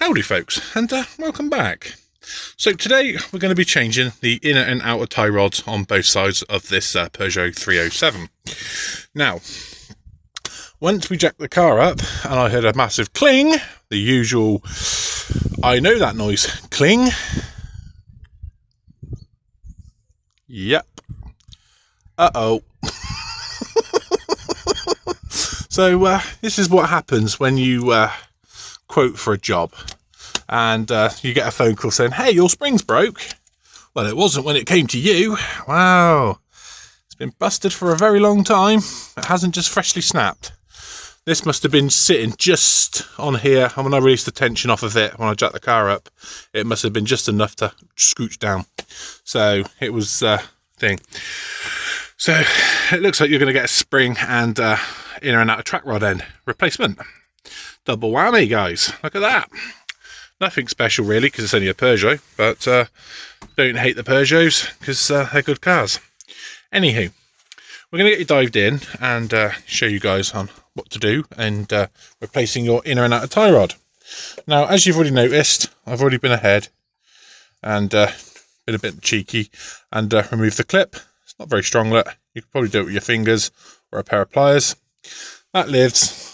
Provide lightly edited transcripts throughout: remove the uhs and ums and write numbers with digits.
Howdy folks, and welcome back. So today we're going to be changing the inner and outer tie rods on both sides of this Peugeot 307. Now, once we jacked the car up and I heard a massive cling, the usual, I know that noise, cling. Yep. Uh-oh. So this is what happens when you quote for a job and you get a phone call saying, hey, your spring's broke. Well, it wasn't when it came to you. Wow, it's been busted for a very long time. It hasn't just freshly snapped. This must have been sitting just on here, and when I released the tension off of it, when I jacked the car up, it must have been just enough to scooch down. So it was thing. So it looks like you're going to get a spring and inner and outer track rod end replacement. Double whammy, guys. Look at that. Nothing special really, because it's only a Peugeot, but don't hate the Peugeots because they're good cars. Anywho, we're going to get you dived in and show you guys on what to do and replacing your inner and outer tie rod. Now, as you've already noticed, I've already been ahead and been a bit cheeky and removed the clip. It's not very strong, look. You could probably do it with your fingers or a pair of pliers. That lives.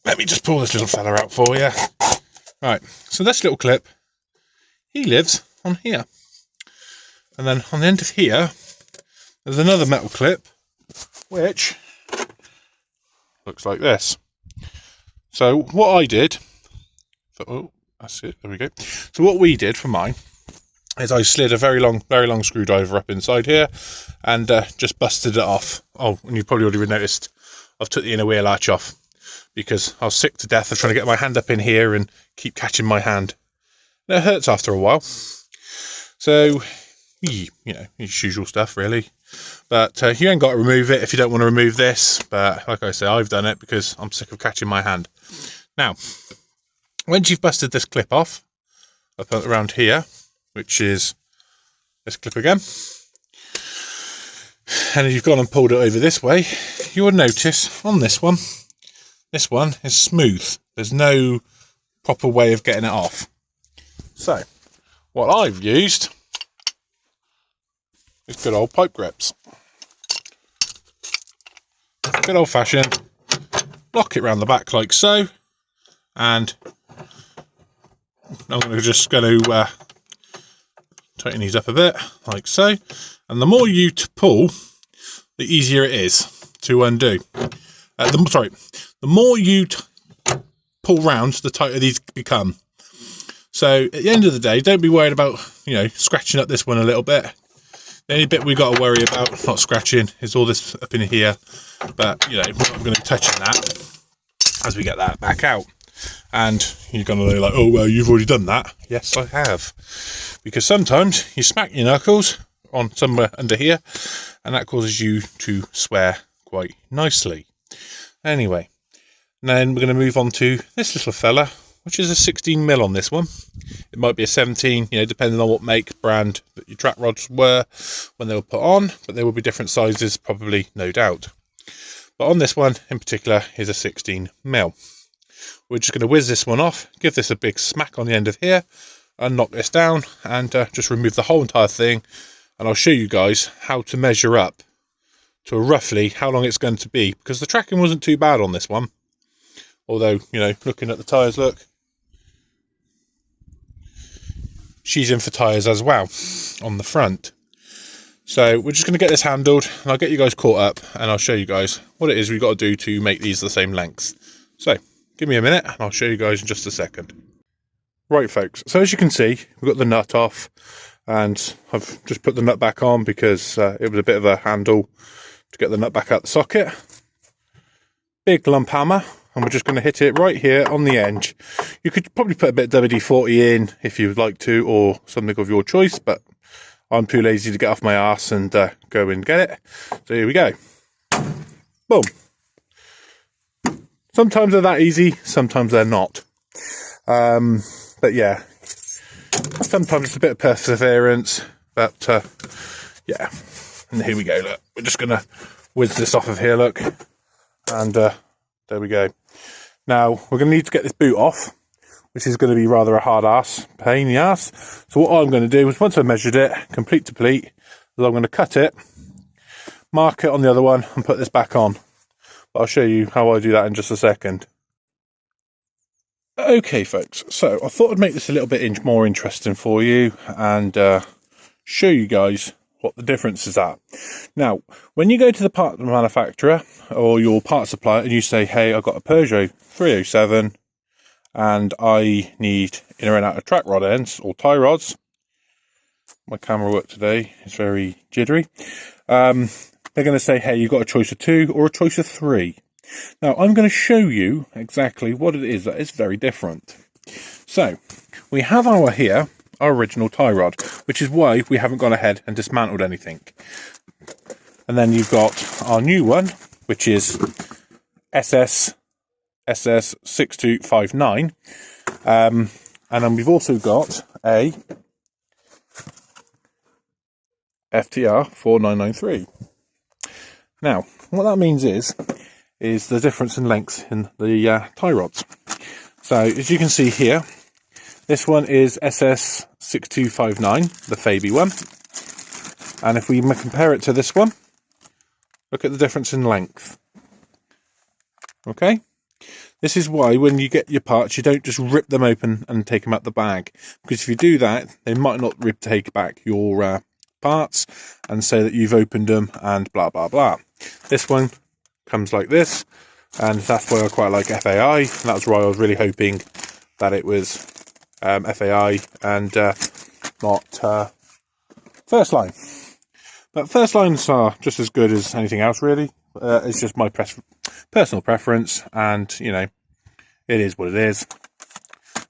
Let me just pull this little fella out for you. Right, so this little clip, he lives on here. And then on the end of here, there's another metal clip, which looks like this. So what I did, oh, that's it, there we go. So what we did for mine is I slid a very long screwdriver up inside here and just busted it off. Oh, and you probably already noticed I've took the inner wheel arch off, because I was sick to death of trying to get my hand up in here and keep catching my hand. And it hurts after a while. So, you know, usual stuff really. But you ain't got to remove it if you don't want to remove this. But like I say, I've done it because I'm sick of catching my hand. Now, once you've busted this clip off, up around here, which is this clip again, and you've gone and pulled it over this way, you will notice on this one is smooth. There's no proper way of getting it off. So what I've used is good old pipe grips. Good old fashioned. Lock it round the back like so, and I'm just going to tighten these up a bit like so, and the more you pull, the easier it is to undo. The more you pull round, the tighter these become. So at the end of the day, don't be worried about, you know, scratching up this one a little bit. The only bit we got to worry about not scratching is all this up in here. But, you know, we're not going to be touching that as we get that back out. And you're going to be like, oh, well, you've already done that. Yes, I have. Because sometimes you smack your knuckles on somewhere under here, and that causes you to swear quite nicely. Anyway, then we're going to move on to this little fella, which is a 16mm on this one. It might be a 17, you know, depending on what make, brand that your track rods were when they were put on, but there will be different sizes, probably, no doubt. But on this one in particular is a 16mm. We're just going to whiz this one off, give this a big smack on the end of here, and knock this down, and just remove the whole entire thing, and I'll show you guys how to measure up to roughly how long it's going to be, because the tracking wasn't too bad on this one. Although, you know, looking at the tyres, look, she's in for tyres as well on the front. So we're just going to get this handled, and I'll get you guys caught up, and I'll show you guys what it is we've got to do to make these the same length. So give me a minute and I'll show you guys in just a second. Right folks, so as you can see, we've got the nut off, and I've just put the nut back on because it was a bit of a handle to get the nut back out the socket. Big lump hammer, and we're just going to hit it right here on the edge. You could probably put a bit of WD-40 in if you'd like to, or something of your choice, but I'm too lazy to get off my arse and go and get it. So here we go. Boom. Sometimes they're that easy, sometimes they're not. But yeah, sometimes it's a bit of perseverance, but yeah. And here we go, look. We're just going to whiz this off of here, look. And there we go. Now, we're going to need to get this boot off, which is going to be rather a hard ass, pain in the ass. So what I'm going to do is, once I've measured it, complete to pleat, is I'm going to cut it, mark it on the other one, and put this back on. But I'll show you how I do that in just a second. Okay, folks, so I thought I'd make this a little bit more interesting for you and show you guys what the difference is at. Now, when you go to the part manufacturer or your part supplier and you say, hey, I've got a Peugeot 307 and I need inner and outer track rod ends or tie rods. My camera work today is very jittery. They're going to say, hey, you've got a choice of 2 or a choice of 3. Now, I'm going to show you exactly what it is that is very different. So, we have our original tie rod, which is why we haven't gone ahead and dismantled anything. And then you've got our new one, which is SS6259. And then we've also got a FTR 4993. Now, what that means is the difference in length in the tie rods. So, as you can see here, this one is SS6259, the Fabi one. And if we compare it to this one, look at the difference in length. Okay? This is why when you get your parts, you don't just rip them open and take them out the bag. Because if you do that, they might not take back your parts and say that you've opened them and blah, blah, blah. This one comes like this, and that's why I quite like FAI. And that's why I was really hoping that it was FAI and not first line. But first lines are just as good as anything else, really. It's just my personal preference, and you know, it is what it is.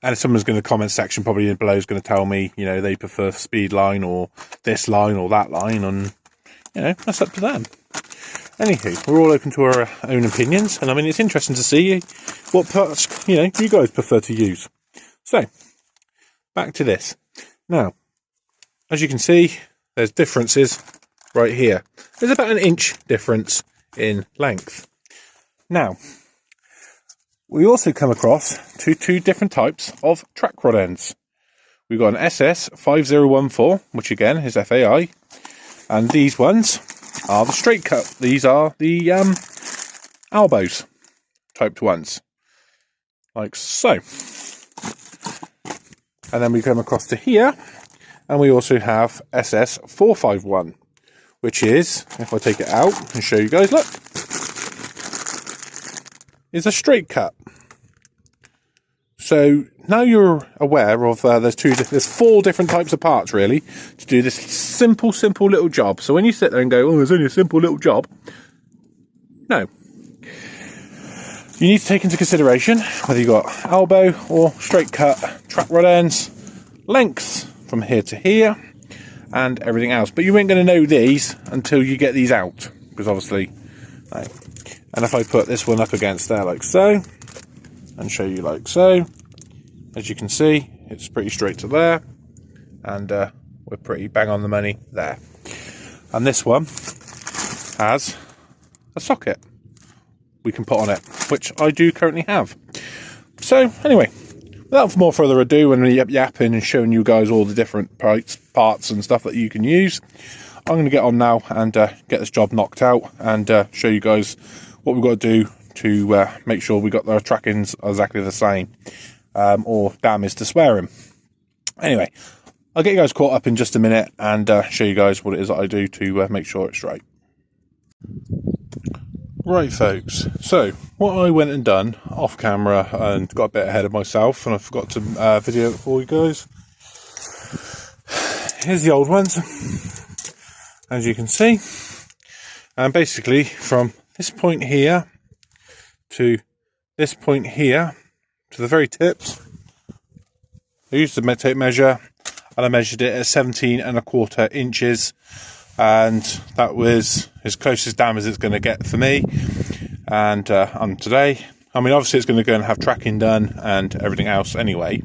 And if someone's going to comment section probably below is going to tell me, you know, they prefer speed line or this line or that line, and you know, that's up to them. Anywho, we're all open to our own opinions, and I mean, it's interesting to see what parts, you know, you guys prefer to use. So, back to this. Now, as you can see, there's differences right here. There's about an inch difference in length. Now, we also come across two different types of track rod ends. We've got an SS5014, which again is FAI, and these ones are the straight cut. These are the elbows typed ones, like so. And then we come across to here, and we also have SS451, which is, if I take it out and show you guys, look, is a straight cut. So now you're aware of there's 4 different types of parts really to do this simple little job. So when you sit there and go, oh, it's only a simple little job, no. You need to take into consideration whether you've got elbow or straight cut track rod ends, lengths from here to here, and everything else. But you ain't going to know these until you get these out, because obviously, no. And if I put this one up against there like so, and show you like so, as you can see, it's pretty straight to there, and we're pretty bang on the money there. And this one has a socket we can put on it, which I do currently have. So anyway, without more further ado, and yapping and showing you guys all the different parts and stuff that you can use, I'm going to get on now and get this job knocked out and show you guys what we've got to do to make sure we got our trackings exactly the same, or damn is to swear him. Anyway, I'll get you guys caught up in just a minute and show you guys what it is that I do to make sure it's straight. Right, folks, so what I went and done off camera and got a bit ahead of myself, and I forgot to video it for you guys. Here's the old ones, as you can see, and basically from this point here to this point here to the very tips, I used the tape measure and I measured it at 17¼ inches, and that was as close as damn as it's going to get for me. And on today, I mean, obviously it's going to go and have tracking done and everything else anyway,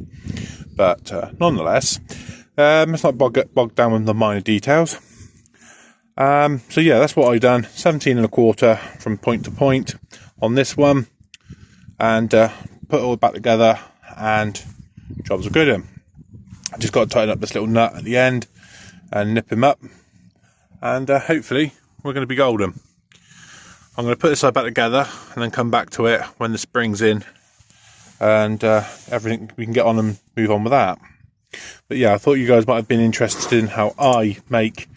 but nonetheless, let's not bog down with the minor details. So yeah, that's what I done, 17¼ from point to point on this one, and put it all back together and job's a good one. I just got to tighten up this little nut at the end and nip him up, and hopefully we're going to be golden. I'm going to put this side back together and then come back to it when the spring's in, and everything, we can get on and move on with that. But yeah, I thought you guys might have been interested in how I make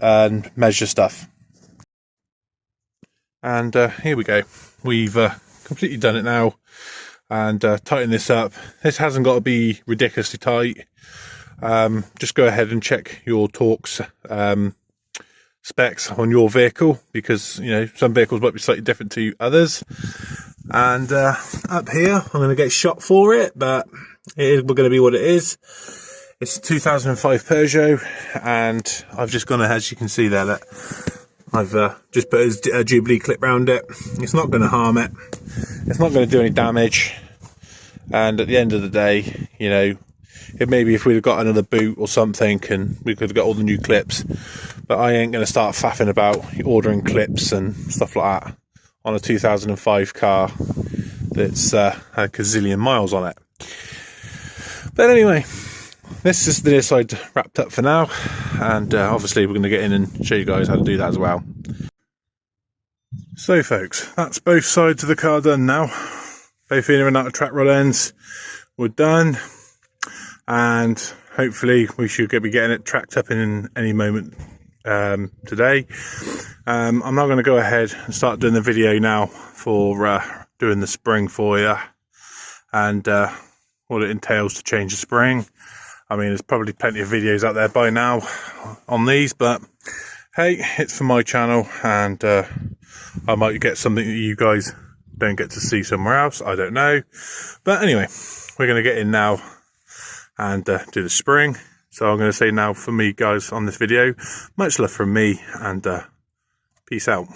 and measure stuff. And here we go. We've completely done it now, and tighten this up. This hasn't got to be ridiculously tight. Just go ahead and check your Torx specs on your vehicle, because you know some vehicles might be slightly different to others. And up here I'm going to get shot for it, but it is going to be what it is. It's a 2005 Peugeot, and I've just gone ahead, as you can see there, that I've just put a Jubilee clip round it. It's not going to harm it, it's not going to do any damage, and at the end of the day, you know, it maybe if we'd have got another boot or something and we could have got all the new clips, but I ain't going to start faffing about ordering clips and stuff like that on a 2005 car that's had a gazillion miles on it. But anyway, this is the near side wrapped up for now, and obviously we're going to get in and show you guys how to do that as well. So folks, that's both sides of the car done now. Both inner and outer track rod ends were done, and hopefully we should be getting it tracked up in any moment today. I'm not going to go ahead and start doing the video now for doing the spring for you, and what it entails to change the spring. I mean, there's probably plenty of videos out there by now on these, but hey, it's for my channel, and I might get something that you guys don't get to see somewhere else, I don't know. But anyway, we're going to get in now and do the spring. So I'm going to say now, for me guys on this video, much love from me, and peace out.